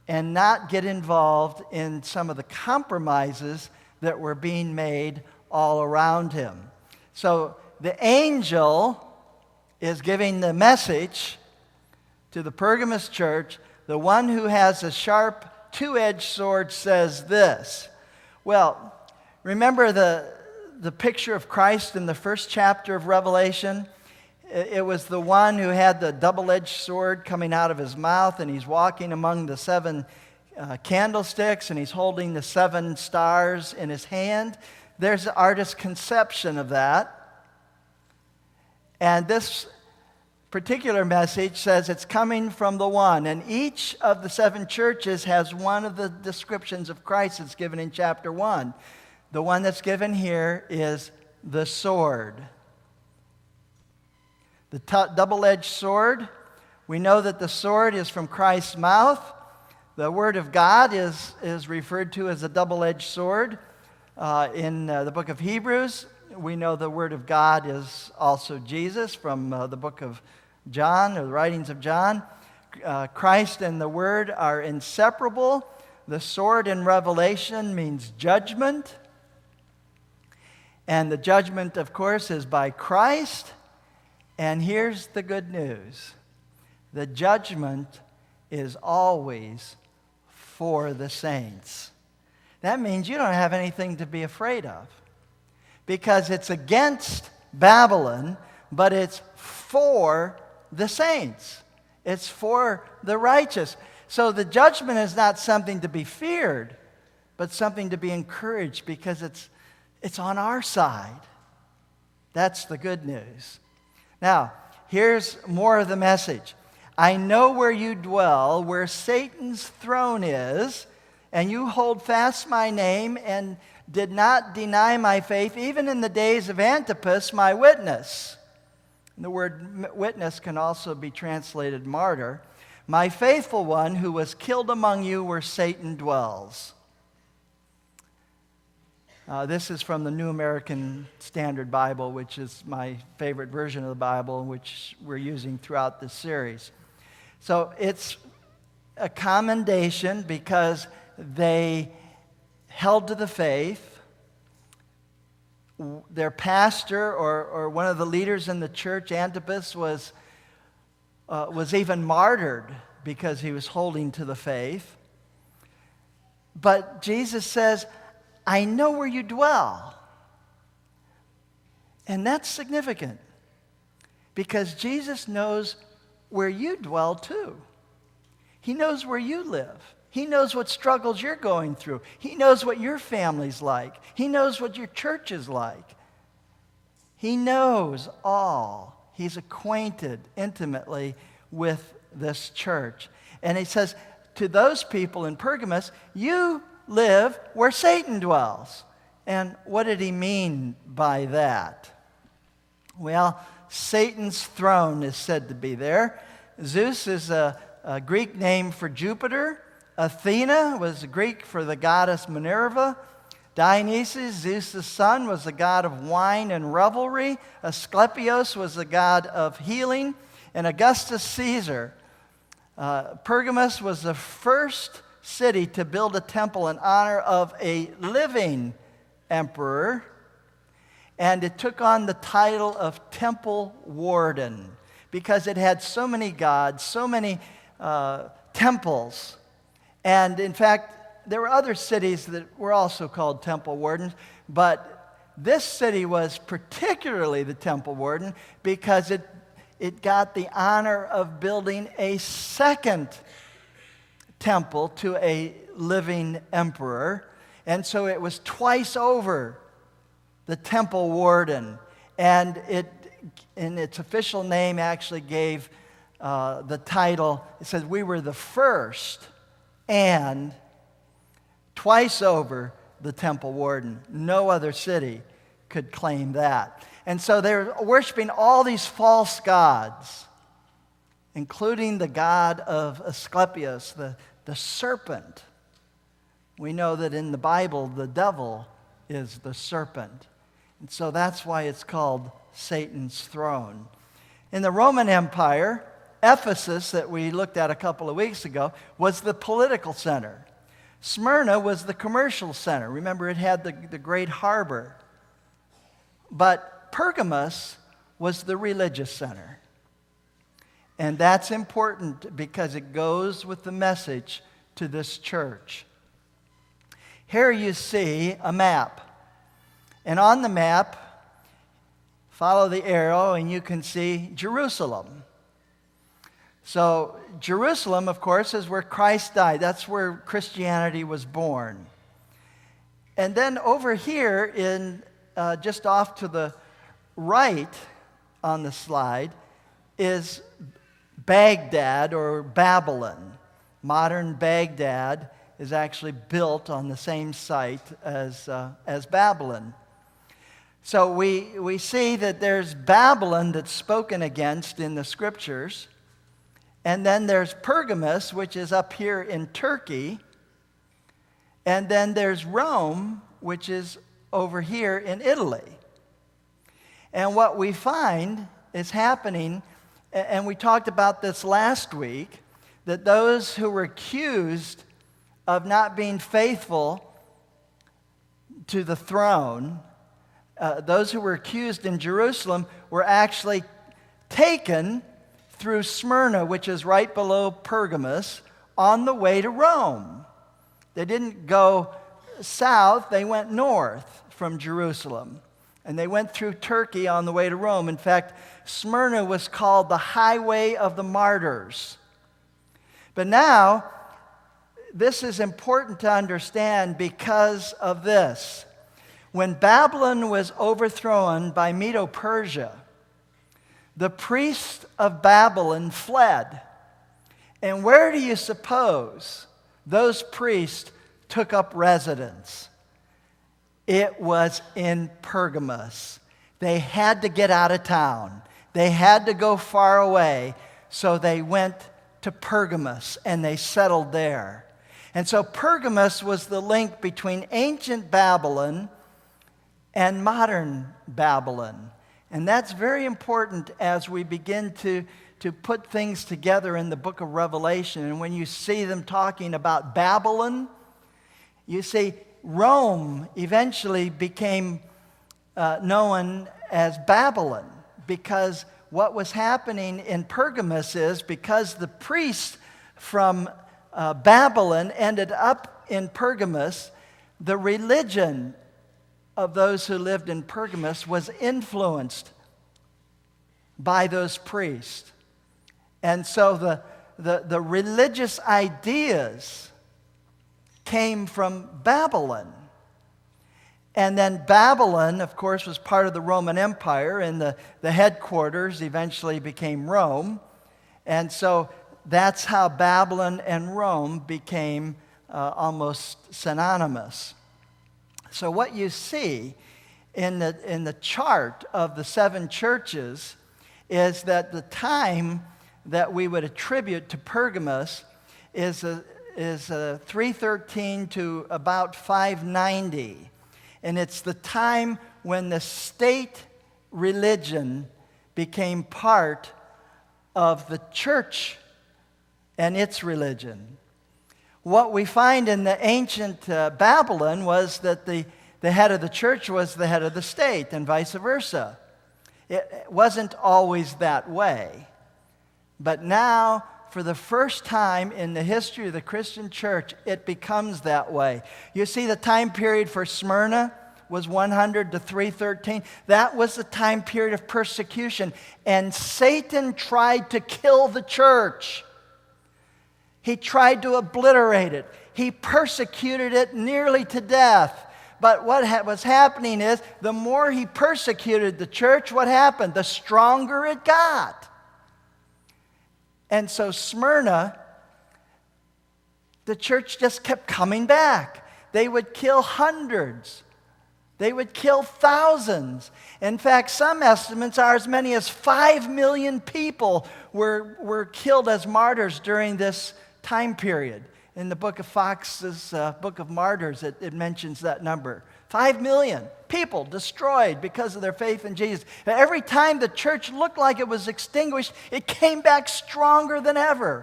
and not get involved in some of the compromises that were being made all around him. So the angel is giving the message to the Pergamos church. The one who has a sharp two-edged sword says this. Well, remember the picture of Christ in the first chapter of Revelation? It was the one who had the double-edged sword coming out of his mouth, and he's walking among the seven candlesticks, and he's holding the seven stars in his hand. There's the artist's conception of that. And this particular message says it's coming from the one. And each of the seven churches has one of the descriptions of Christ that's given in chapter 1. The one that's given here is the sword. The double-edged sword. We know that the sword is from Christ's mouth. The Word of God is referred to as a double-edged sword. In the book of Hebrews, we know the Word of God is also Jesus from the book of John, or the writings of John. Christ and the Word are inseparable. The sword in Revelation means judgment. And the judgment, of course, is by Christ. And here's the good news. The judgment is always for the saints. That means you don't have anything to be afraid of, because it's against Babylon, but it's for the saints. It's for the righteous. So the judgment is not something to be feared, but something to be encouraged, because it's on our side. That's the good news. Now, here's more of the message. I know where you dwell, where Satan's throne is, and you hold fast my name and did not deny my faith, even in the days of Antipas, my witness. The word witness can also be translated martyr. My faithful one who was killed among you where Satan dwells. This is from the New American Standard Bible, which is my favorite version of the Bible, which we're using throughout this series. So it's a commendation because they held to the faith. Their pastor or one of the leaders in the church, Antipas, was even martyred because he was holding to the faith. But Jesus says, I know where you dwell. And that's significant, because Jesus knows where you dwell too. He knows where you live. He knows what struggles you're going through. He knows what your family's like. He knows what your church is like. He knows all. He's acquainted intimately with this church. And he says to those people in Pergamos, you live where Satan dwells. And what did he mean by that? Well, Satan's throne is said to be there. Zeus is a Greek name for Jupiter. Athena was Greek for the goddess Minerva. Dionysus, Zeus' son, was the god of wine and revelry. Asclepios was the god of healing. And Augustus Caesar. Pergamos was the first city to build a temple in honor of a living emperor, and it took on the title of temple warden because it had so many gods, so many temples. And in fact, there were other cities that were also called temple wardens, but this city was particularly the temple warden because it got the honor of building a second temple to a living emperor. And so it was twice over the temple warden. And it, in its official name, actually gave the title. It says we were the first and twice over the temple warden. No other city could claim that. And so they're worshiping all these false gods, including the god of Asclepius, the serpent. We know that in the Bible, the devil is the serpent. And so that's why it's called Satan's throne. In the Roman Empire, Ephesus, that we looked at a couple of weeks ago, was the political center. Smyrna was the commercial center. Remember, it had the great harbor. But Pergamos was the religious center. And that's important because it goes with the message to this church. Here you see a map. And on the map, follow the arrow and you can see Jerusalem. So Jerusalem, of course, is where Christ died. That's where Christianity was born. And then over here, in just off to the right on the slide, is Baghdad or Babylon. Modern Baghdad is actually built on the same site as Babylon. So we see that there's Babylon that's spoken against in the scriptures. And then there's Pergamos, which is up here in Turkey. And then there's Rome, which is over here in Italy. And what we find is happening, and we talked about this last week, that those who were accused of not being faithful to the throne, those who were accused in Jerusalem were actually taken through Smyrna, which is right below Pergamos, on the way to Rome. They didn't go south, they went north from Jerusalem. And they went through Turkey on the way to Rome. In fact, Smyrna was called the highway of the martyrs. But now, this is important to understand because of this. When Babylon was overthrown by Medo-Persia, the priests of Babylon fled. And where do you suppose those priests took up residence? It was in Pergamos. They had to get out of town. They had to go far away. So they went to Pergamos and they settled there. And so Pergamos was the link between ancient Babylon and modern Babylon. And that's very important as we begin to put things together in the book of Revelation. And when you see them talking about Babylon, you see Rome eventually became known as Babylon, because what was happening in Pergamos is because the priests from Babylon ended up in Pergamos, the religion of those who lived in Pergamos was influenced by those priests. And so the religious ideas came from Babylon. And then Babylon, of course, was part of the Roman Empire, and the headquarters eventually became Rome. And so that's how Babylon and Rome became almost synonymous. So what you see in the chart of the seven churches is that the time that we would attribute to Pergamos is 313 to about 590. And it's the time when the state religion became part of the church and its religion. What we find in the ancient Babylon was that the head of the church was the head of the state, and vice versa. It wasn't always that way. But now, for the first time in the history of the Christian church, it becomes that way. You see, the time period for Smyrna was 100 to 313. That was the time period of persecution. And Satan tried to kill the church. He tried to obliterate it. He persecuted it nearly to death. But what was happening is, the more he persecuted the church, what happened? The stronger it got. And so Smyrna, the church just kept coming back. They would kill hundreds. They would kill thousands. In fact, some estimates are as many as 5 million people were killed as martyrs during this time period. In the book of Fox's Book of Martyrs, it mentions that number, 5 million people destroyed because of their faith in Jesus. And every time the church looked like it was extinguished, it came back stronger than ever.